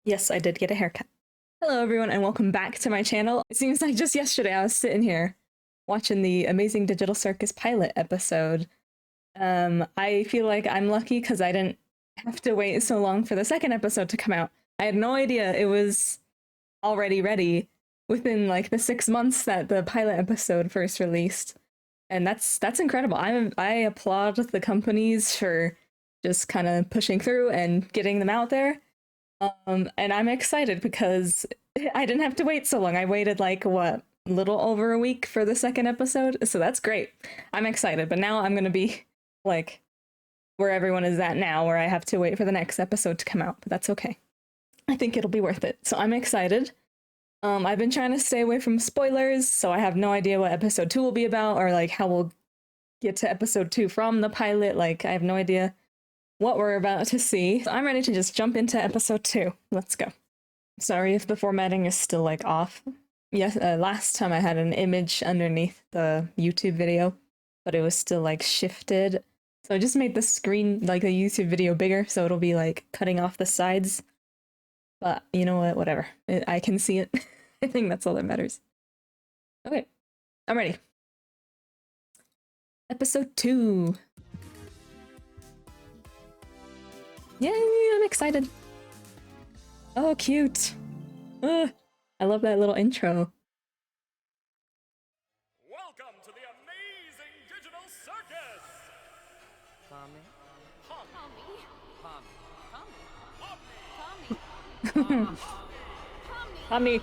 Yes, I did get a haircut. Hello everyone and welcome back to my channel. It seems like just yesterday I was sitting here watching the Amazing Digital Circus pilot episode. I feel like I'm lucky because I didn't have to wait so long for the second episode to come out. I had no idea it was already ready within like the 6 months that the pilot episode first released. And that's incredible. I applaud the companies for just kind of pushing through and getting them out there. And I'm excited because I didn't have to wait so long. I waited like what, a little over a week for the second episode, so that's great. I'm excited, but now I'm gonna be like where everyone is at now, where I have to wait for the next episode to come out, but that's okay. I think it'll be worth it, so I'm excited. I've been trying to stay away from spoilers, so I have no idea what episode 2 will be about, or like how we'll get to episode 2 from the pilot. Like, I have no idea what we're about to see. So I'm ready to just jump into episode 2. Let's go. Sorry if the formatting is still like off. Yes, last time I had an image underneath the YouTube video, but it was still like shifted. So I just made the screen, like the YouTube video, bigger, so it'll be like cutting off the sides. But you know what, whatever. I can see it. I think that's all that matters. Okay, I'm ready. Episode 2. Yay, I'm excited. Oh, cute. I love that little intro. Welcome to the Amazing Digital Circus! Tommy? Tommy. Tommy.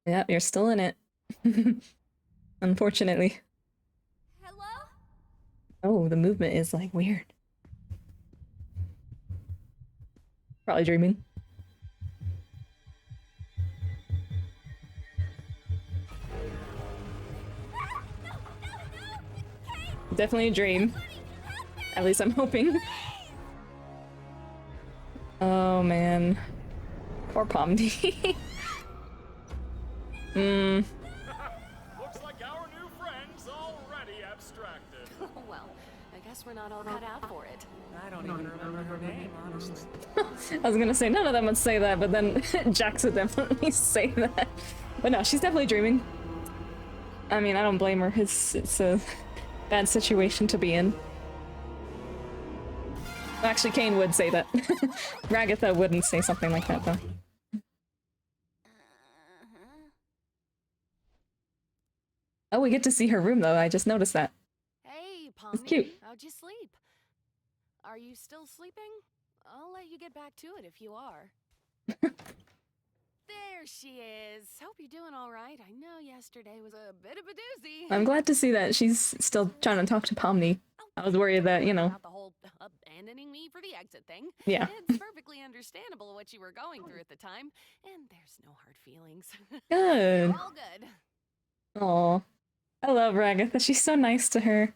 Yep, you're still in it. Unfortunately. Hello? Oh, the movement is like weird. Probably dreaming. Definitely a dream. At least I'm hoping. Oh man. Poor Pomdi. Looks like our new friend's already abstracted. Well, I guess we're not all cut out for it. I don't even remember her name, honestly. I was gonna say none of them would say that, but then Jax would definitely say that. But no, she's definitely dreaming. I mean, I don't blame her. It's a bad situation to be in. Actually, Kane would say that. Ragatha wouldn't say something like that, though. Oh, we get to see her room, though. I just noticed that. Hey, Pommy. It's cute. How'd you sleep? Are you still sleeping? I'll let you get back to it if you are. There she is. Hope you're doing all right. I know yesterday was a bit of a doozy. I'm glad to see that she's still trying to talk to Pomni. I was worried that, you know... About the whole abandoning me for the exit thing. Yeah. It's perfectly understandable what you were going through at the time, and there's no hard feelings. Good. We're all good. Aw. I love Ragatha. She's so nice to her.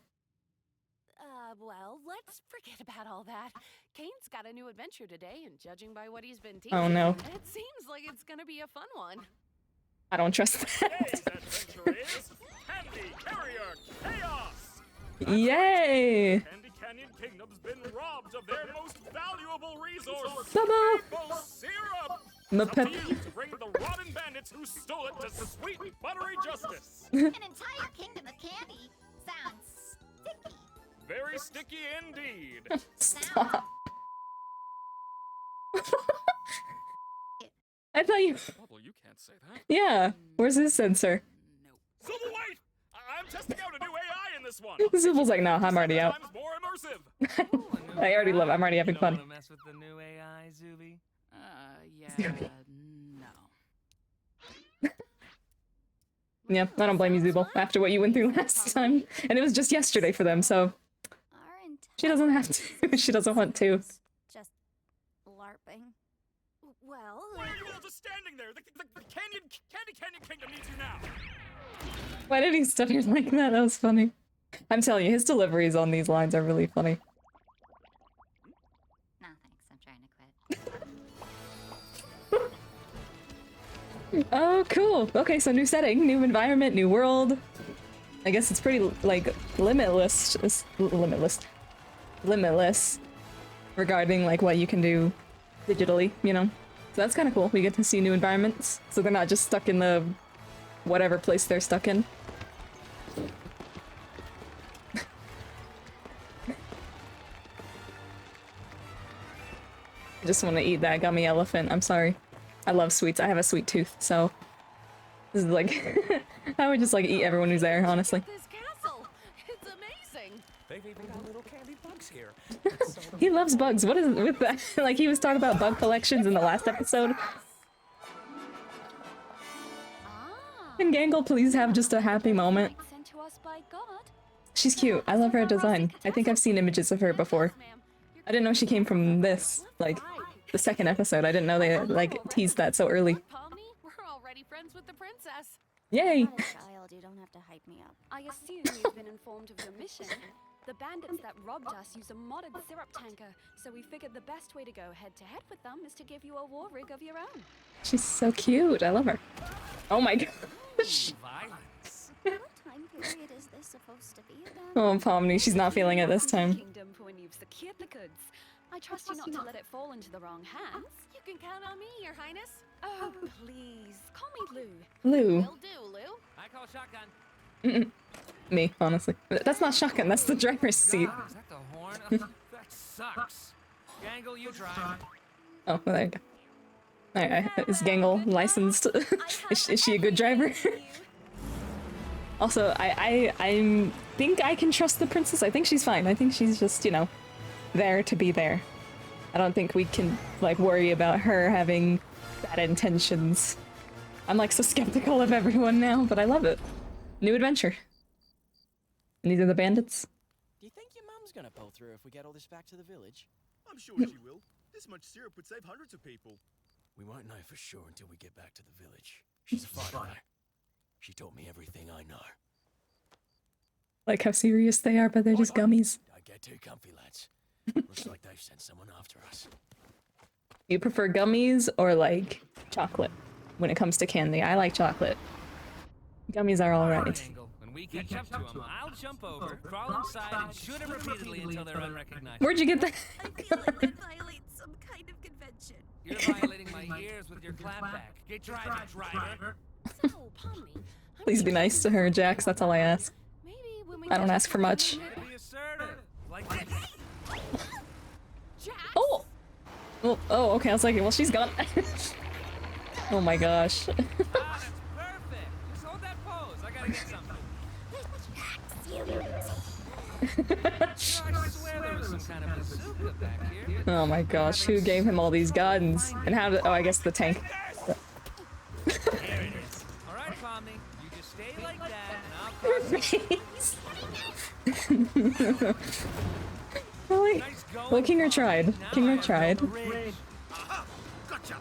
Well, let's forget about all that. Kane's got a new adventure today, and judging by what he's been teaching, Oh no. it seems like it's gonna be a fun one. I don't trust Today's that. adventure is Candy Carrier Chaos! Yay! Candy Canyon Kingdom's been robbed of their most valuable resource, Bubba! maple syrup! My It's up pep- to you to bring the rotten bandits who stole it to sweet, buttery justice. An entire kingdom of candy sounds sticky. Very sticky indeed. Stop. I thought you... Bubble, you can't say that. Yeah. Where's his sensor? So wait! I'm testing out a new AI in this one. Zibel's like, no, I'm already out. Times more immersive. I already love it. I'm already having You don't fun. wanna mess with the new AI, Zuby? Yeah, no. Yeah, I don't blame you, Zubel, after what you went through last time. And it was just yesterday for them, so Aren't she doesn't have to. She doesn't want to. just LARPing? Well, Why are you all just standing there? The Candy Canyon Kingdom needs you now. Why did he stutter like that? That was funny. I'm telling you, his deliveries on these lines are really funny. No thanks, I'm trying to quit. Oh, cool. Okay, so new setting, new environment, new world. I guess it's pretty, like, limitless. Limitless. regarding like what you can do digitally, you know? So that's kind of cool. We get to see new environments, so they're not just stuck in the whatever place they're stuck in. I just want to eat that gummy elephant. I'm sorry. I love sweets. I have a sweet tooth, so this is like I would just like eat everyone who's there, honestly. This castle, it's amazing. They've even got little candy bugs here. He loves bugs. What is it with that? Like he was talking about bug collections in the last episode. Can Gangle please have just a happy moment? Sent to us by God. She's cute. I love her design. I think I've seen images of her before. I didn't know she came from this, like, the second episode. I didn't know they, like, teased that so early. Pomni, we're already friends with the princess. Yay! I'm a child, you don't have to hype me up. I assume you've been informed of your mission. The bandits that robbed us use a modded syrup tanker, so we figured the best way to go head-to-head with them is to give you a war rig of your own. She's so cute. I love her. Oh my gosh. Violence. What time period is this supposed to be again? Oh, Pomni, she's not feeling it this time. Kingdom for when you've secured the goods. I trust you not to let it fall into the wrong hands. You can count on me, Your Highness. Oh, please. Call me Lou. Lou. Will do, Lou. I call shotgun. Me, honestly. That's not shotgun, that's the driver's seat. God, is that the horn? That sucks. Gangle, you drive. Oh, well, there you go. Alright, is Gangle licensed? is she a good driver? Also, I think I can trust the princess. I think she's fine. I think she's just, you know, there to be there. I don't think we can, like, worry about her having bad intentions. I'm, like, so skeptical of everyone now, but I love it. New adventure. And these are the bandits? Do you think your mum's gonna pull through if we get all this back to the village? I'm sure she will. This much syrup would save hundreds of people. We won't know for sure until we get back to the village. She's a fighter, though. She taught me everything I know. Like how serious they are, but they're just gummies. Don't get too comfy, lads. Looks like they've sent someone after us. You prefer gummies or, like, chocolate when it comes to candy? I like chocolate. Gummies are alright. Gangle, when we catch up to him, I'll jump over, crawl inside, and shoot him repeatedly until they're unrecognizable. Where'd you get that? I feel like that violates some kind of convention. You're violating my ears with your clapback. Get driving, driver. So, Pomni, Please be nice to her, Jax. That's all I ask. maybe when we I don't get ask for much. Be assertive. Like this. Jax, Oh! Oh, okay. I was like, well, she's gone. Oh my gosh. Ah, that's perfect. Just hold that pose. I gotta get something. I swear there was some kind of bazooka back here. Oh my gosh. Who gave him all these guns? And how did? Oh, I guess the tank. Here it is. All right, Pomni. You just stay like that, and I'll cross. Really? Nice going, Well, Kinger Pomni. tried. Now Kinger I have tried. the ridge. Aha! Gotcha!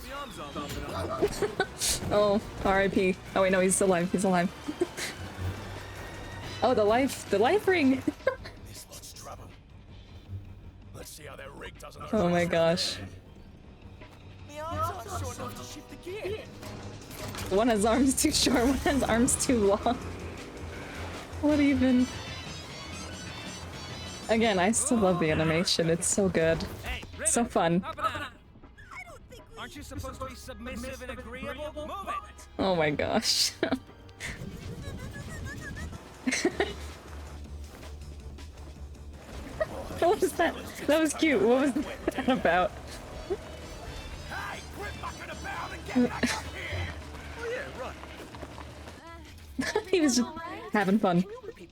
The arms are Oh, R.I.P. Oh wait, no, he's still alive. He's alive. Oh, the life ring. This lot's trouble. Let's see how that rig does on Oh my gosh. The arms aren't short enough to shift the gear. One has arms too short, one has arms too long. What even? Again, I still love the animation. It's so good. Hey, So Ribbon, fun. up and down. Aren't you supposed to be submissive and agreeable? Move it. Oh my gosh. What was that? That was cute. What was that about? Hey, quit mucking about and get back up here! Oh yeah, right. He was just having fun.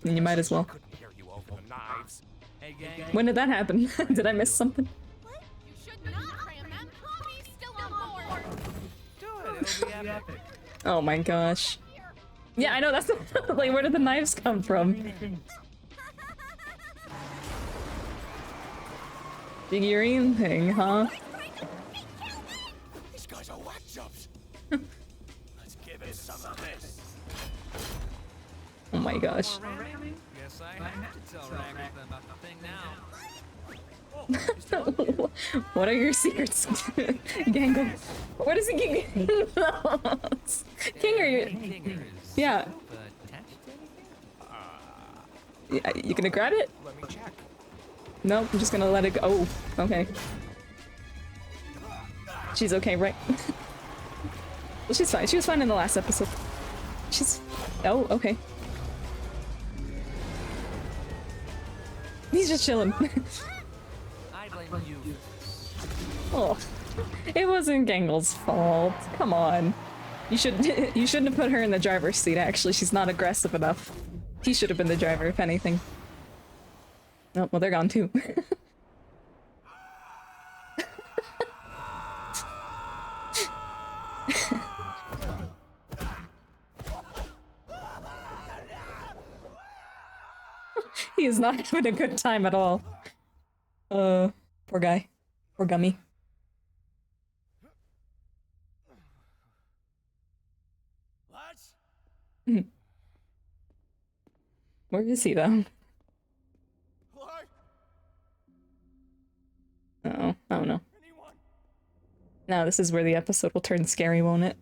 And you might as well. Couldn't hear you over the knives. Hey, gang. When did that happen? Did I miss something? you should not cram them. Pomni's still on board. Do it. It'll be epic. Oh my gosh. Yeah, I know, that's like, where did the knives come from? Figurine thing, huh? These guys are whack jobs. Let's give it some of this. Oh my gosh. Guess I have to tell Ragnar about the thing now. What are your secrets, Gangle? What is he getting? King, are you? Kinger is Yeah. attached to anything? You gonna grab it? Let me check. Nope, I'm just gonna let it go. Oh, okay. She's okay, right? Well, she's fine. She was fine in the last episode. She's... Oh, okay. He's just chilling. I blame you. Oh, it wasn't Gangle's fault. Come on. You shouldn't have put her in the driver's seat, actually. She's not aggressive enough. He should have been the driver, if anything. Oh, well, they're gone too. He is not having a good time at all. Poor guy. Poor Gummy. What? Where is he, though? What? Uh-oh. I don't know. Anyone? Now this is where the episode will turn scary, won't it?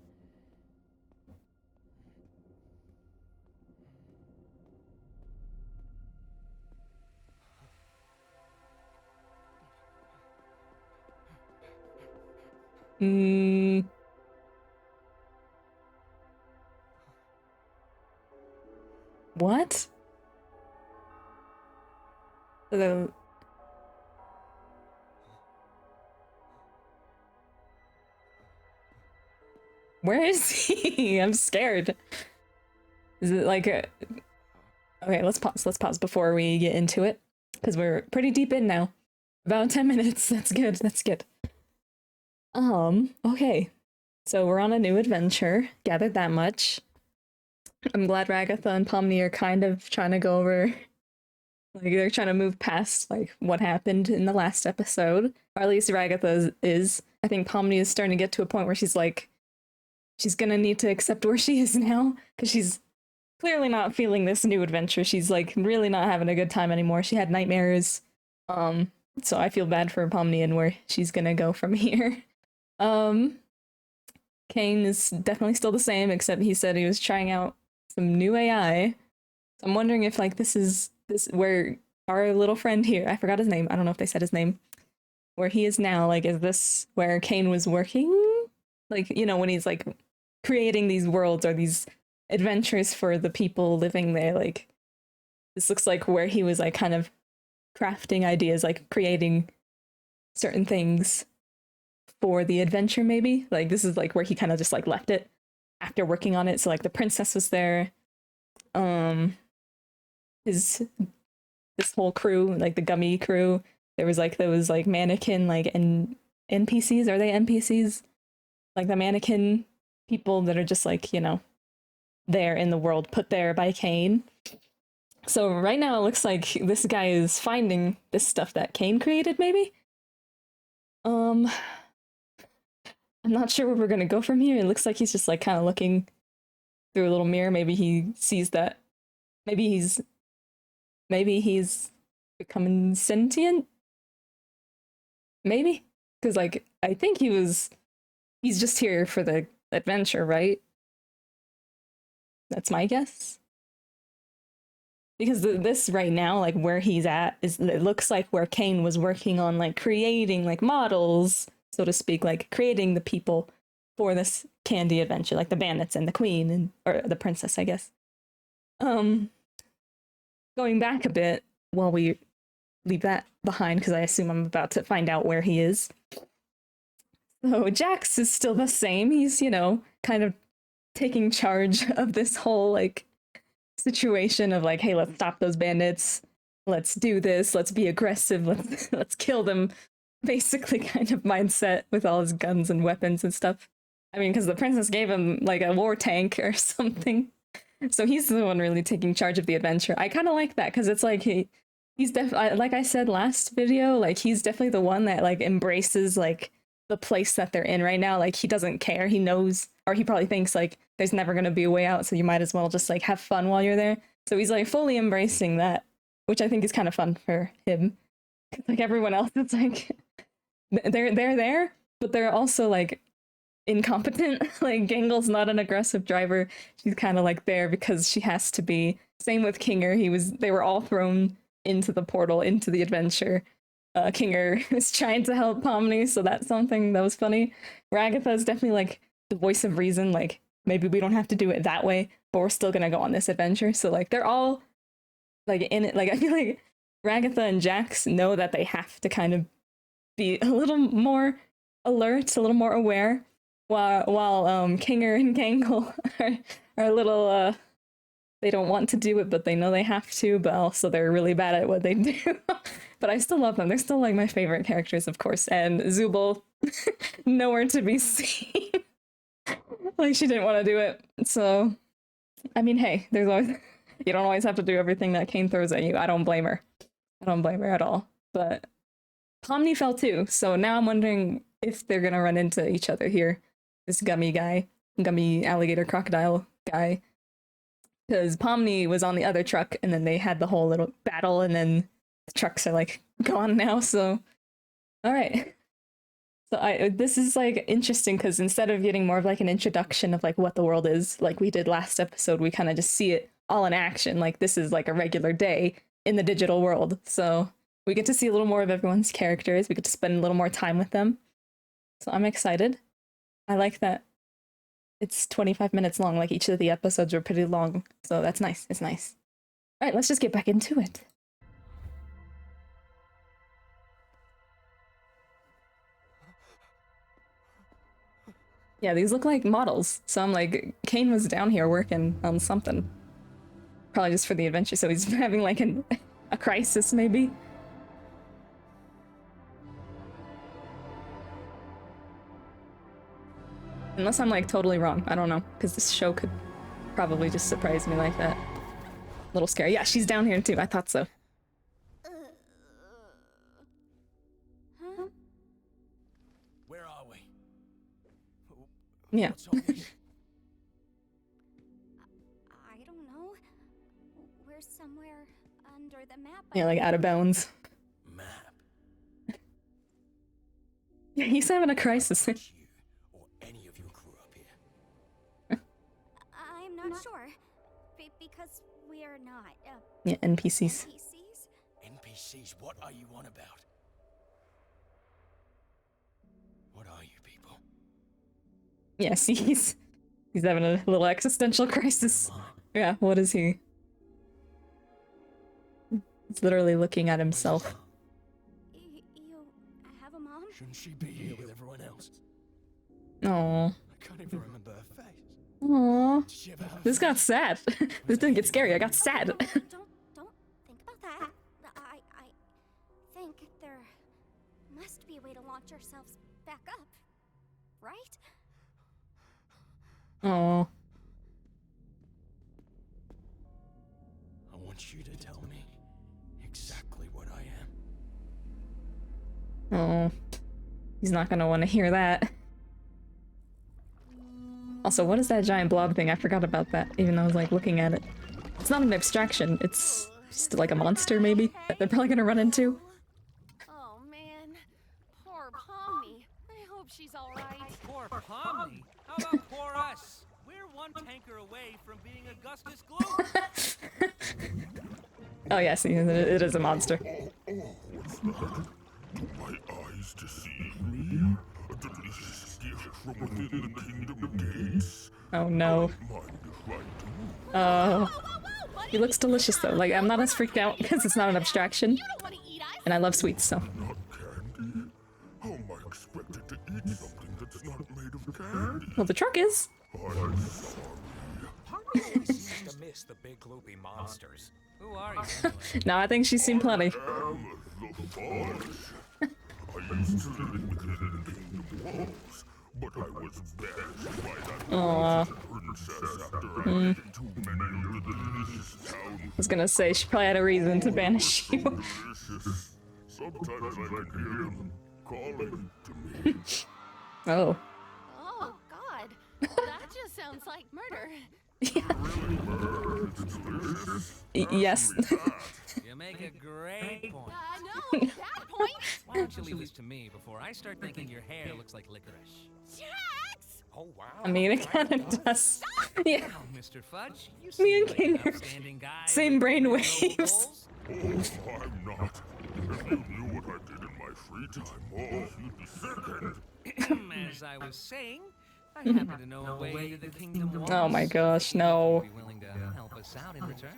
What? The... Where is he? I'm scared. Is it like a... Okay, let's pause. Let's pause before we get into it. Because we're pretty deep in now. About 10 minutes. That's good. That's good. Okay. So we're on a new adventure. Gathered that much. I'm glad Ragatha and Pomni are kind of trying to go over... Like, they're trying to move past, like, what happened in the last episode. Or at least Ragatha is. I think Pomni is starting to get to a point where she's like... She's gonna need to accept where she is now. Because she's clearly not feeling this new adventure. She's, like, really not having a good time anymore. She had nightmares. So I feel bad for Pomni and where she's gonna go from here. Kane is definitely still the same, except he said he was trying out some new AI. So I'm wondering if, like, this where our little friend here, I forgot his name, I don't know if they said his name, where he is now, like, is this where Kane was working? Like, you know, when he's, like, creating these worlds or these adventures for the people living there, like, this looks like where he was, like, kind of crafting ideas, like, creating certain things for the adventure, maybe? Like, this is, like, where he kind of just, like, left it after working on it. So, like, the princess was there. This whole crew, like, the Gummy crew, there was, like, those, like, mannequin, like, NPCs? Are they NPCs? Like, the mannequin people that are just, like, you know, there in the world, put there by Kane. So right now it looks like this guy is finding this stuff that Kane created, maybe? I'm not sure where we're gonna go from here. It looks like he's just, like, kind of looking through a little mirror. Maybe he sees that. Maybe he's becoming sentient? Maybe? Because, like, I think he's just here for the adventure, right? That's my guess. Because this right now, like, where he's at, it looks like where Kane was working on, like, creating, like, models, so to speak, like, creating the people for this candy adventure, like the bandits and the queen, or the princess, I guess. Going back a bit, while we leave that behind, because I assume I'm about to find out where he is. So Jax is still the same. He's, you know, kind of taking charge of this whole, like, situation of, like, hey, let's stop those bandits. Let's do this. Let's be aggressive. Let's kill them. Basically, kind of mindset with all his guns and weapons and stuff. I mean, because the princess gave him, like, a war tank or something. So he's the one really taking charge of the adventure. I kind of like that, because it's like he's definitely, like I said last video, like, he's definitely the one that, like, embraces, like, the place that they're in right now. Like, he doesn't care. He knows, or he probably thinks, like, there's never going to be a way out, so you might as well just, like, have fun while you're there. So he's, like, fully embracing that, which I think is kind of fun for him. Like, everyone else, it's like they're there, but they're also, like, incompetent. Like, Gangle's not an aggressive driver. She's kind of, like, there because she has to be. Same with Kinger. They were all thrown into the portal, into the adventure. Kinger is trying to help Pomni, so that's something that was funny. Ragatha is definitely like the voice of reason, like maybe we don't have to do it that way, but we're still gonna go on this adventure. So like they're all like in it. Like I feel like Ragatha and Jax know that they have to kind of be a little more alert, a little more aware, while Kinger and Gangle are a little they don't want to do it, but they know they have to, but also they're really bad at what they do. But I still love them. They're still like my favorite characters, of course. And Zubul, nowhere to be seen. Like she didn't want to do it. So, I mean, hey, there's always, you don't always have to do everything that Kane throws at you. I don't blame her. I don't blame her at all. But Pomni fell too. So now I'm wondering if they're gonna run into each other here. This gummy alligator crocodile guy. Because Pomni was on the other truck, and then they had the whole little battle, and then the trucks are like gone now. So, all right. So this is like interesting because instead of getting more of like an introduction of like what the world is, like we did last episode, we kind of just see it all in action. Like this is like a regular day in the digital world. So we get to see a little more of everyone's characters. We get to spend a little more time with them. So I'm excited. I like that. It's 25 minutes long, like each of the episodes are pretty long, so that's nice, it's nice. Alright, let's just get back into it. Yeah, these look like models, so I'm like, Kane was down here working on something. Probably just for the adventure, so he's having like a crisis, maybe? Unless I'm like totally wrong. I don't know, because this show could probably just surprise me like that. A little scary. Yeah, she's down here too. I thought so. Where are we? Yeah. What's on this? I don't know. We're somewhere under the map. Yeah, like out of bounds. Map. Yeah, he's having a crisis. You or any of your crew up here? I'm not sure. Because we are not Yeah, NPCs. NPCs. NPCs, what are you on about? What are you people? Yes, he's having a little existential crisis. Yeah, what is he? He's literally looking at himself. You have a mom? Shouldn't she be here with everyone else? Aww. I can't even remember her face. Aww. Did she ever have This got sad. This didn't get scary, I got sad. Don't think about that. I think there must be a way to launch ourselves back up, right? Aww. I want you to tell me exactly what I am. Oh, he's not gonna want to hear that. Also, what is that giant blob thing? I forgot about that, even though I was like looking at it. It's not an abstraction, it's just like a monster maybe that they're probably gonna run into. Oh man, poor Pomni. I hope she's all right. Poor Pomni. How about poor us? We're one tanker away from being Augustus Gloop. Oh yeah, see, it is a monster. What's that? Do my eyes deceive me? Is this gift from within the kingdom gates? Oh no. Mind if I do? He looks delicious though. Like, I'm not as freaked out because it's not an abstraction. And I love sweets, so. Not candy? How am I expected to eat something that's not made of candy? Well, the truck is. I'm sorry. Pomni always seems to miss the big gloopy monsters. Who are you anyway? No, I think she's seen plenty. Am the Forge. I used to live within the kingdom walls, but I was banished by that Aww. princess after I ate too many of the delicious towns. I was gonna say, she probably had a reason to banish you. Delicious. Sometimes I can hear them calling to me. Oh. Oh God, that just sounds like murder. It's delicious. Yes. You make a great point. No, that point. Why don't you leave this to me before I start thinking your hair looks like licorice? Jax! Oh wow. I mean, it kind of does. Yeah, Wow, Mr. Fudge, you me seem and like King an are upstanding guy same with brain no waves. goals. Oh, I'm not. If you knew what I did in my free time, oh, you'd be sickened. As I was saying, I happen to know a way to the kingdom walls. Oh my gosh, If no. you'd be willing to help us out in return.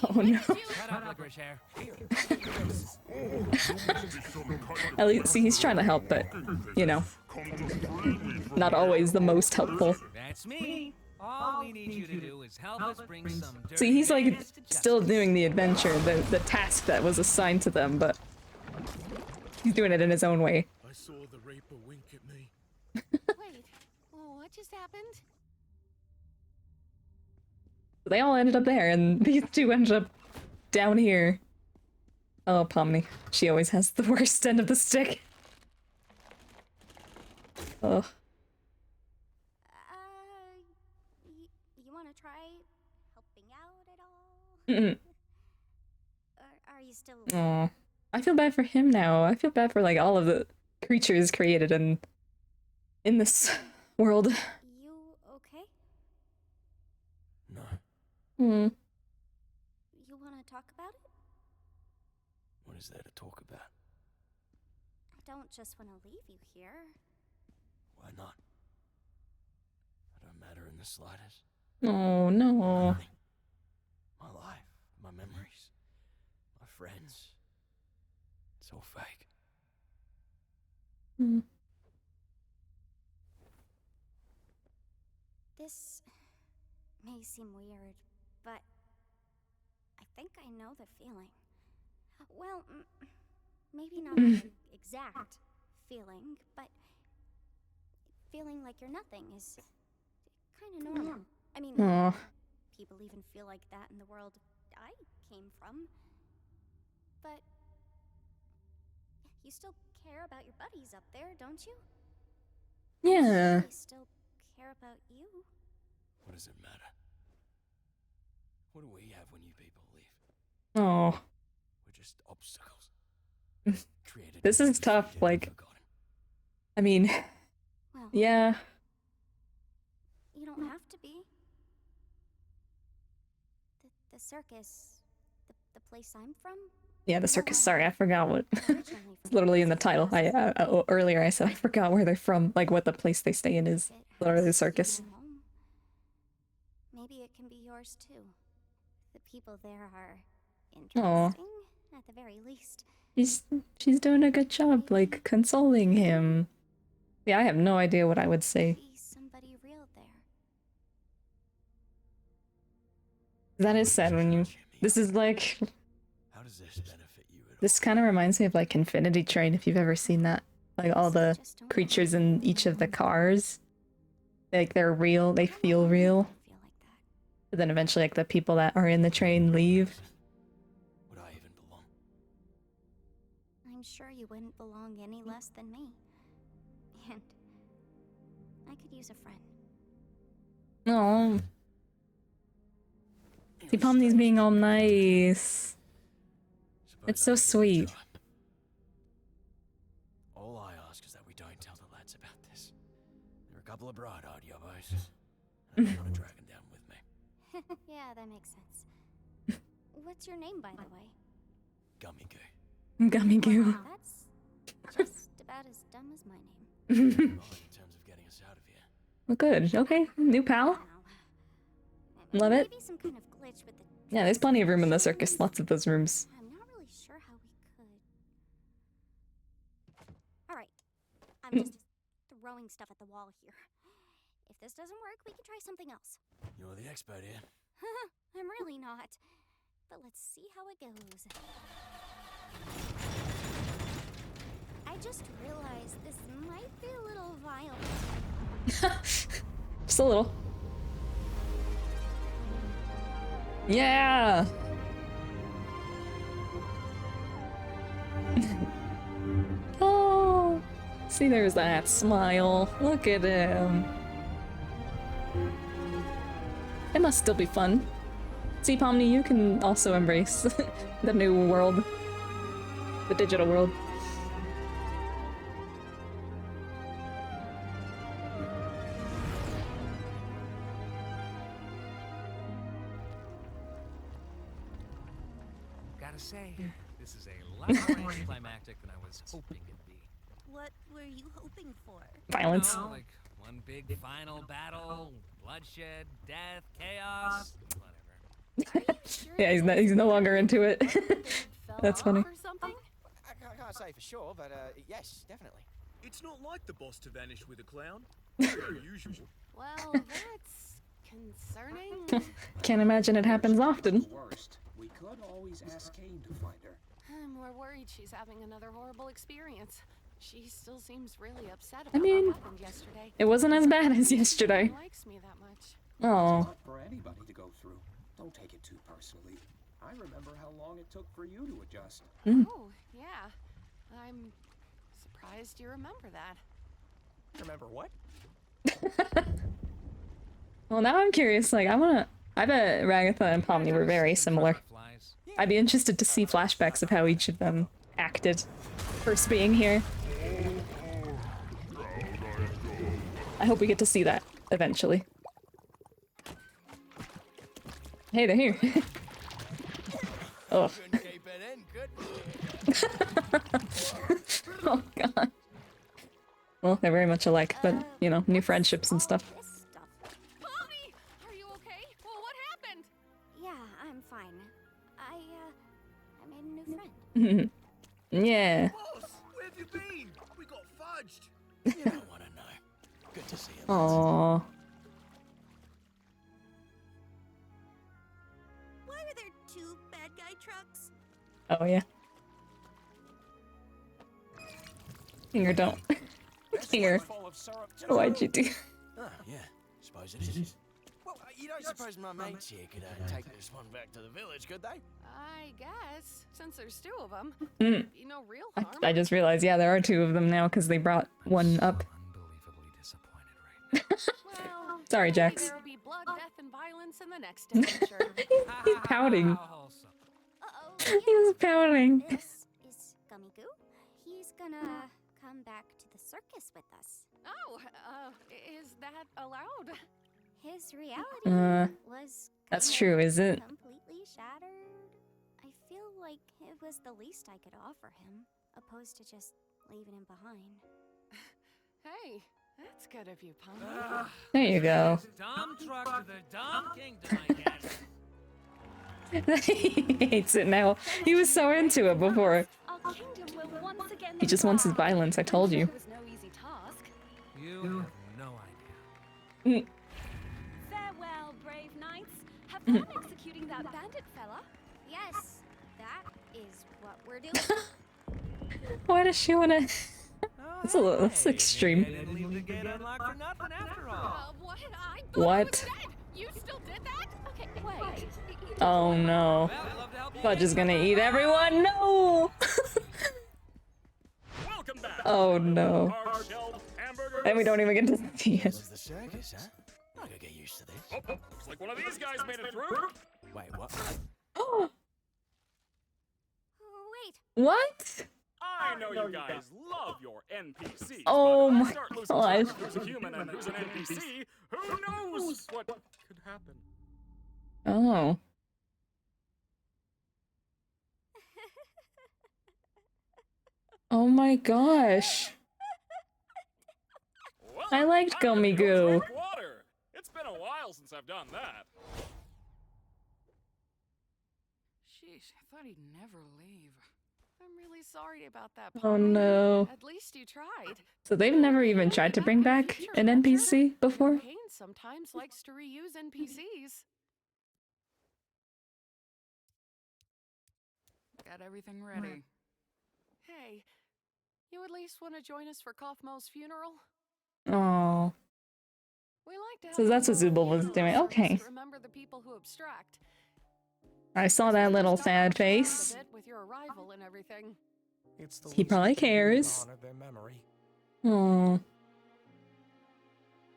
Oh no. Shut up, licorice hair. At least, see, he's trying to help, but, you know, not always the most helpful. That's me. All we need you to do is help us bring some dirty See, he's like bandits to still justice. doing the adventure, the task that was assigned to them, but he's doing it in his own way. I saw the Raper wink at me. Wait, what just happened? They all ended up there, and these two ended up down here. Oh, Pomni. She always has the worst end of the stick. Ugh. You want to try helping out at all? Mm-mm. Are you still... Aw. I feel bad for him now. I feel bad for, like, all of the creatures created in this world. You okay? No. Hmm. You want to talk about it? What is there to talk about? I don't just want to leave you here. Why not? I don't matter in the slightest. Oh, no. Nothing. My life, my memories, my friends. It's all fake. Hmm. This may seem weird, but I think I know the feeling. Well, maybe not the exact feeling, but feeling like you're nothing is kind of normal. I mean, Aw. people even feel like that in the world I came from. But you still care about your buddies up there, don't you? Yeah. They still care about you. What does it matter? What do we have when you people leave? Oh. We're just obstacles. Created This is tough, defeated, like- forgotten. I mean, Well, yeah. you don't have to be. The circus, the place I'm from, Yeah, the circus. Sorry, I forgot what. originally It's from literally in the Texas. title. Earlier I said I forgot where they're from, like what the place they stay in is. It Literally the has circus. become home. Maybe it can be yours too. The people there are interesting, at the very least. She's doing a good job, like consoling him. Yeah, I have no idea what I would say. Be somebody real there. That is sad when you. This is like. How does this benefit you at all? This kind of reminds me of like Infinity Train, if you've ever seen that. Like all the Just don't creatures in each of the cars. Like they're real, they feel real. feel like that. But then eventually, like the people that are in the train leave. Would I even belong? I'm sure you wouldn't belong any less than me. And I could use a friend. Oh. See, Pomni's being all nice. Suppose It's I so could give it a sweet. try. All I ask is that we don't tell the lads about this. They're a couple of bright-eyed yobbos. I don't want to drag them down with me. Yeah, that makes sense. What's your name, by the way? Gummy goo. Gummy goo. That's just about as dumb as my name. Right, in terms of getting us out of here. Well, good. Okay, new pal. Wow. Love it. Maybe some kind of glitch with the Yeah, there's plenty of room in the circus. Lots of those rooms. I'm not really sure how we could. Alright. I'm just throwing stuff at the wall here. If this doesn't work, we can try something else. You're the expert here. I'm really not. But let's see how it goes. I just realized this might be a little violent. Just a little. Yeah. Oh, see, there's that smile. Look at him. It must still be fun. See, Pomni, you can also embrace the new world, the digital world. gotta say, this is a lot more anticlimactic than I was hoping it'd be. What were you hoping for? Violence. You know, like one big final battle, bloodshed, death, chaos, whatever. Yeah, he's no longer into it. That's funny. Or something? I can't say for sure, but yes, definitely. It's not like the boss to vanish with a clown. Very usual. Well, that's concerning. Can't imagine it happens often. Worst, we could always ask Kane to find her. I'm more worried she's having another horrible experience. She still seems really upset about mean, what happened yesterday. It wasn't as bad as yesterday. She likes me that much. Oh. It's not for anybody to go through. Don't take it too personally. I remember how long it took for you to adjust. Oh, yeah. I'm surprised you remember that. Remember what? Well, now I'm curious. Like, I bet Ragatha and Pomni were very similar. Fireflies. I'd be interested to see flashbacks of how each of them acted first being here. I hope we get to see that eventually. Hey, they're here. Oh. Couldn't keep it in, could we? Oh god. Well, they're very much alike, but you know, new friendships and stuff. This stuff. Mommy! Are you okay? Well, what happened? Yeah, I'm fine. I made a new friend. Yeah. Boss, where have you been? We got fudged. You don't want to know. Good to see you. Aww. Why are there two bad guy trucks? Oh yeah. Kinger, don't. Kinger, Full of syrup too. why'd you do? Oh, yeah. Suppose it is. Well, you don't suppose my mates here could take this one back to the village, could they? I guess, since there's two of them, Mm. be no real harm. I just realized, yeah, there are two of them now because they brought one up. Unbelievably disappointed right now. Well, Sorry, maybe Jax. There'll be blood, death, and violence in the next adventure. He's pouting. How wholesome. Uh-oh. He's pouting. This is Gummy Goo. He's gonna come back to the circus with us. Oh, is that allowed? His reality was That's kind true, of is it? completely shattered. I feel like it was the least I could offer him, opposed to just leaving him behind. Hey, that's good of you, Pomni. There you go. Dumb truck to the dumb kingdom, I guess. He hates it now. He was so into it before. Our kingdom will once again He just wants his thrive. violence, I told you. It was no easy task. You have no idea. Farewell, brave knights. Have fun executing that bandit fella. Yes, that is what we're doing. Why does she wanna... That's Hey, extreme. maybe I didn't leave the gate unlocked for nothing after all. What? I thought What? I was dead. You still did that? Okay, wait. Oh no. Well, I'd love to help you Fudge get is gonna some eat fun. everyone. No! Welcome back. Oh no. Hard-shelled hamburgers. And we don't even get to see it. This is the circus, huh? I gotta get used to this. Oh, looks like one of these guys made it through. Wait, what? Wait, What? I know you guys love your NPCs. Oh but if my I start losing gosh. track of who's a human and who's an NPC, who knows what could happen? Oh. Oh my gosh. Well, I liked I'm gonna Gummy go Goo. drink water. It's been a while since I've done that. Sheesh, I thought he'd never leave. I'm really sorry about that, Oh Pomni. no. At least you tried. So they've never even tried to bring back an NPC before? Kane sometimes likes to reuse NPCs. Got everything ready. Hey, you at least want to join us for Kaufmo's funeral? Oh. We like to have So that's what a little Zubul was funeral doing. service Okay. to remember the people who abstract. I saw that little sad face. A bit with your arrival and everything. It's the He least probably we can do to cares. honor their memory. Oh.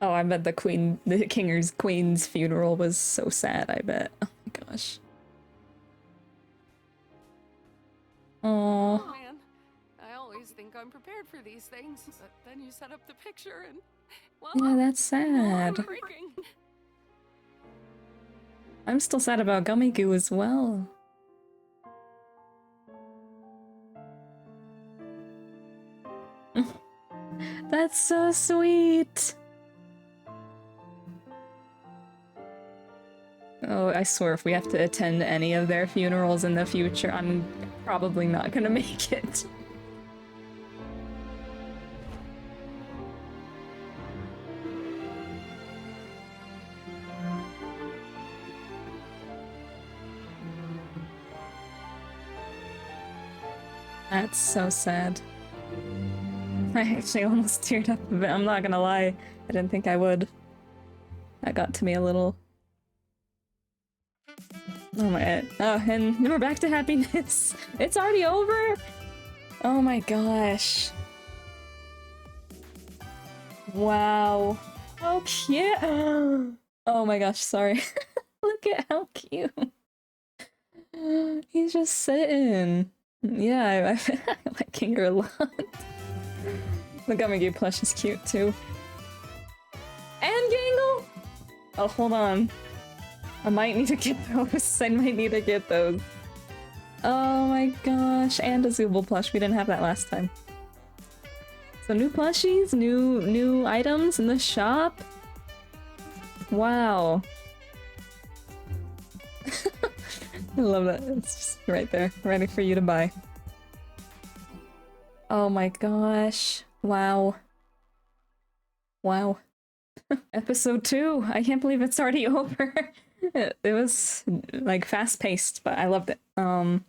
Oh, I bet the Queen's funeral was so sad, I bet. Oh my gosh. Oh Oh. man, I always think I'm prepared for these things, but then you set up the picture and, well, Yeah, that's sad. heartbreaking. I'm still sad about Gummy Goo as well. That's so sweet. Oh, I swear if we have to attend any of their funerals in the future, I'm probably not gonna make it. That's so sad. I actually almost teared up a bit, I'm not gonna lie. I didn't think I would. That got to me a little. Oh my, oh, and we're back to happiness. It's already over? Oh my gosh. Wow. How cute. Oh my gosh, sorry. Look at how cute. He's just sitting. Yeah, I'm liking her a lot. The Gummy plush is cute too. And Gangle! Oh, hold on. I might need to get those. I might need to get those. Oh my gosh, and a Zooble plush. We didn't have that last time. So new plushies, new items in the shop. Wow. I love that. It's just right there, ready for you to buy. Oh my gosh. Wow. Wow. Episode 2. I can't believe it's already over. It was like fast-paced, but I loved it. A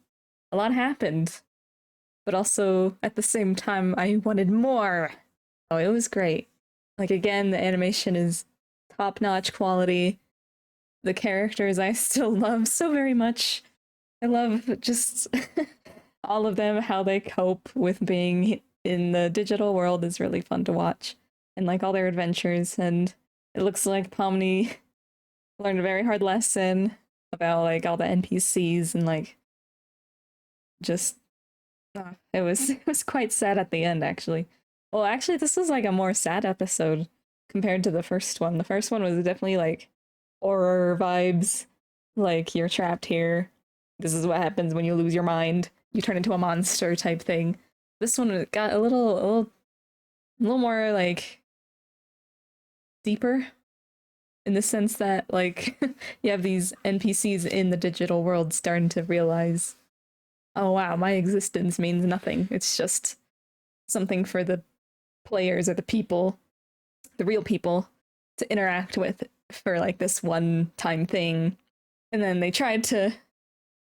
lot happened, but also at the same time I wanted more. Oh, it was great. Like again, the animation is top-notch quality. The characters I still love so very much. I love just all of them, how they cope with being in the digital world is really fun to watch. And like all their adventures, and it looks like Pomni learned a very hard lesson about like all the NPCs and like just it was quite sad at the end actually. Well, actually this was like a more sad episode compared to the first one. The first one was definitely like horror vibes, like you're trapped here. This is what happens when you lose your mind. You turn into a monster type thing. This one got a little more like deeper in the sense that like you have these NPCs in the digital world starting to realize, oh wow, my existence means nothing. It's just something for the players or the people, the real people, to interact with for like this one time thing. And then they tried to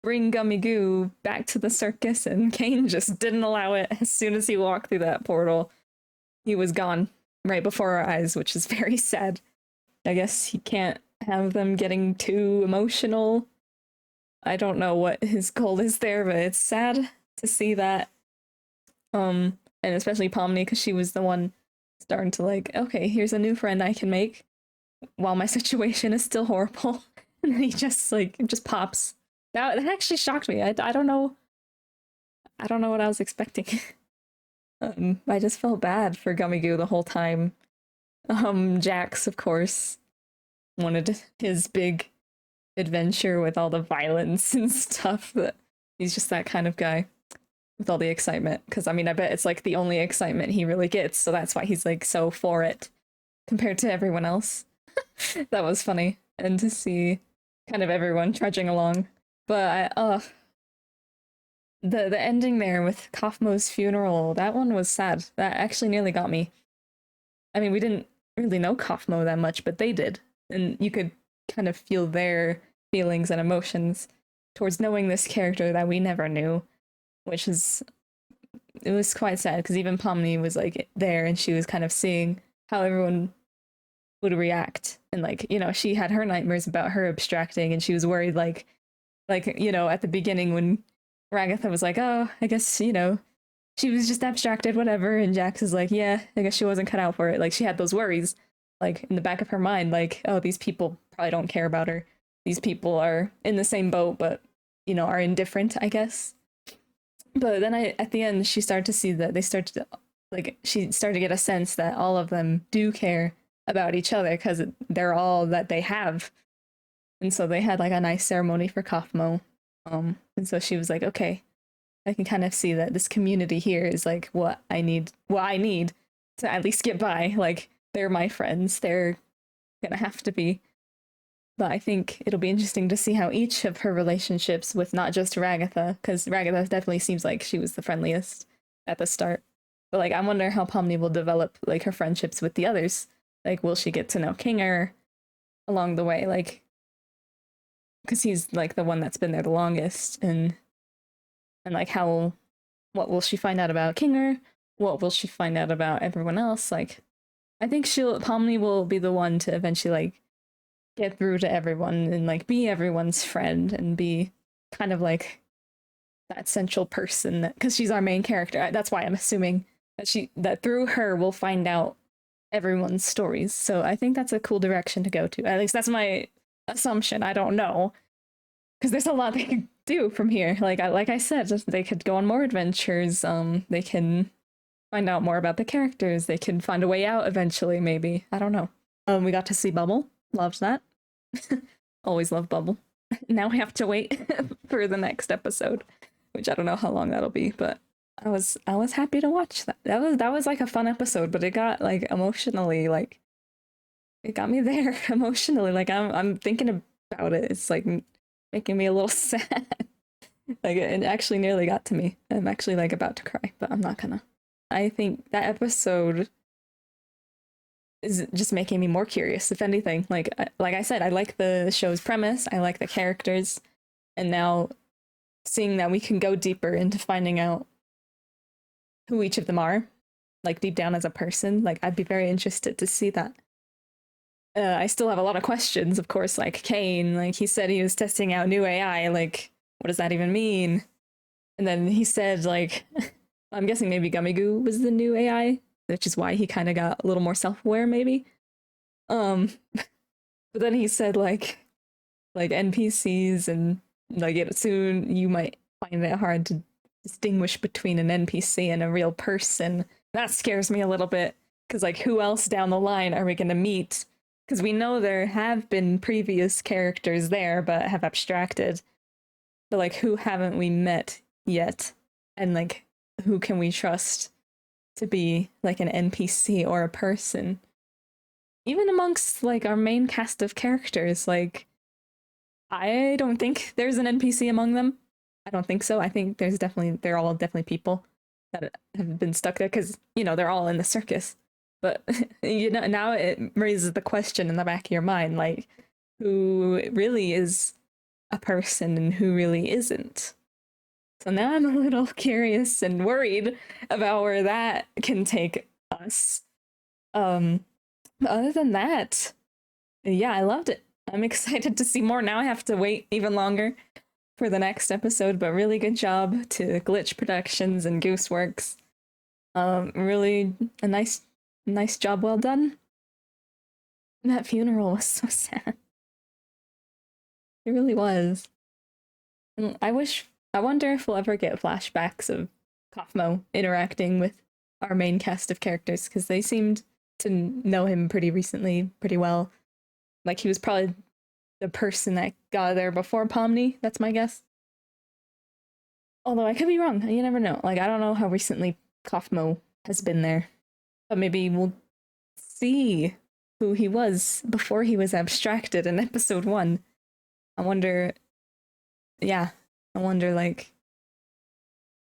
bring Gummy Goo back to the circus and Kane just didn't allow it. As soon as he walked through that portal, he was gone right before our eyes, which is very sad. I guess he can't have them getting too emotional. I don't know what his goal is there, but it's sad to see that. And especially Pomni, because she was the one starting to like, okay, here's a new friend I can make while my situation is still horrible. And then he just like just pops. That actually shocked me. I don't know. I don't know what I was expecting. I just felt bad for Gummy Goo the whole time. Jax, of course, wanted his big adventure with all the violence and stuff. That he's just that kind of guy with all the excitement. Because I mean, I bet it's like the only excitement he really gets, so that's why he's like so for it compared to everyone else. That was funny, and to see kind of everyone trudging along. But the ending there with Kaufmo's funeral, that one was sad. That actually nearly got me. I mean, we didn't really know Kaufmo that much, but they did. And you could kind of feel their feelings and emotions towards knowing this character that we never knew, which is, it was quite sad because even Pomni was like there and she was kind of seeing how everyone would react. And like, you know, she had her nightmares about her abstracting and she was worried like, you know, at the beginning when Ragatha was like, oh, I guess, you know, she was just abstracted, whatever. And Jax is like, yeah, I guess she wasn't cut out for it. Like, she had those worries, like, in the back of her mind, like, oh, these people probably don't care about her. These people are in the same boat, but, you know, are indifferent, I guess. But then at the end, she started to see that she started to get a sense that all of them do care about each other because they're all that they have. And so they had, like, a nice ceremony for Kaufmo. And so she was like, okay, I can kind of see that this community here is like what I need to at least get by. Like, they're my friends. They're gonna have to be. But I think it'll be interesting to see how each of her relationships with not just Ragatha, because Ragatha definitely seems like she was the friendliest at the start. But like, I wonder how Pomni will develop like her friendships with the others. Like, will she get to know Kinger along the way? Like, because he's like the one that's been there the longest, and like what will she find out about Kinger? What will she find out about everyone else? Like, I think Pomni will be the one to eventually like get through to everyone and like be everyone's friend and be kind of like that central person, that because she's our main character. That's why I'm assuming that through her we'll find out everyone's stories. So I think that's a cool direction to go to. At least that's my assumption. I don't know, because there's a lot they could do from here. Like I said, they could go on more adventures. They can find out more about the characters. They can find a way out eventually. Maybe, I don't know. We got to see Bubble. Loved that. Always love Bubble. Now we have to wait for the next episode, which I don't know how long that'll be, but I was happy to watch that. That was like a fun episode, but it got like emotionally, like it got me there emotionally. Like I'm thinking about it. It's like making me a little sad. Like it actually nearly got to me. I'm actually like about to cry, but I'm not gonna. I think that episode is just making me more curious, if anything. Like I said, I like the show's premise, I like the characters, and now seeing that we can go deeper into finding out who each of them are, like deep down as a person, like I'd be very interested to see that. I still have a lot of questions, of course, like Kane, like he said he was testing out new AI, like what does that even mean? And then he said, like, I'm guessing maybe Gummigoo was the new AI, which is why he kind of got a little more self-aware, maybe. But then he said like NPCs, and like soon you might find it hard to distinguish between an NPC and a real person. That scares me a little bit, because like who else down the line are we going to meet? Because we know there have been previous characters there, but have abstracted. But like, who haven't we met yet? And like, who can we trust to be like an NPC or a person? Even amongst like our main cast of characters, like I don't think there's an NPC among them. I don't think so. I think they're all definitely people that have been stuck there, because you know they're all in the circus. But you know, now it raises the question in the back of your mind, like who really is a person and who really isn't. So now I'm a little curious and worried about where that can take us. But other than that, yeah, I loved it. I'm excited to see more. Now I have to wait even longer for the next episode, but really good job to Glitch Productions and Gooseworks. Really a nice job, well done. That funeral was so sad. It really was. And I wonder if we'll ever get flashbacks of Kaufmo interacting with our main cast of characters, because they seemed to know him pretty recently, pretty well. Like he was probably the person that got there before Pomni, that's my guess. Although I could be wrong, you never know. Like I don't know how recently Kaufmo has been there. But maybe we'll see who he was before he was abstracted in episode 1. I wonder like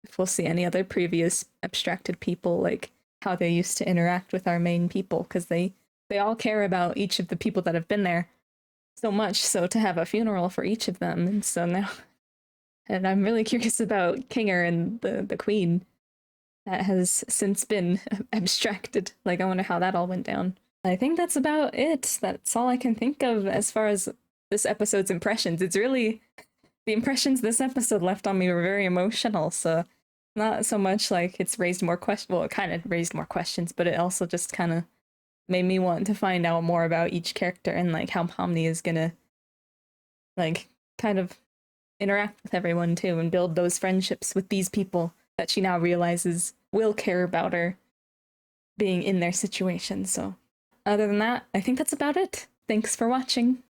if we'll see any other previous abstracted people, like how they used to interact with our main people, because they all care about each of the people that have been there so much, so to have a funeral for each of them. And so now, and I'm really curious about Kinger and the Queen that has since been abstracted. Like I wonder how that all went down. I think that's about it. That's all I can think of as far as this episode's impressions. It's really, the impressions this episode left on me were very emotional, so not so much like it's raised more questions. Well, it kind of raised more questions, but it also just kind of made me want to find out more about each character and like how Pomni is gonna like kind of interact with everyone too, and build those friendships with these people that she now realizes will care about her being in their situation. So other than that, I think that's about it. Thanks for watching.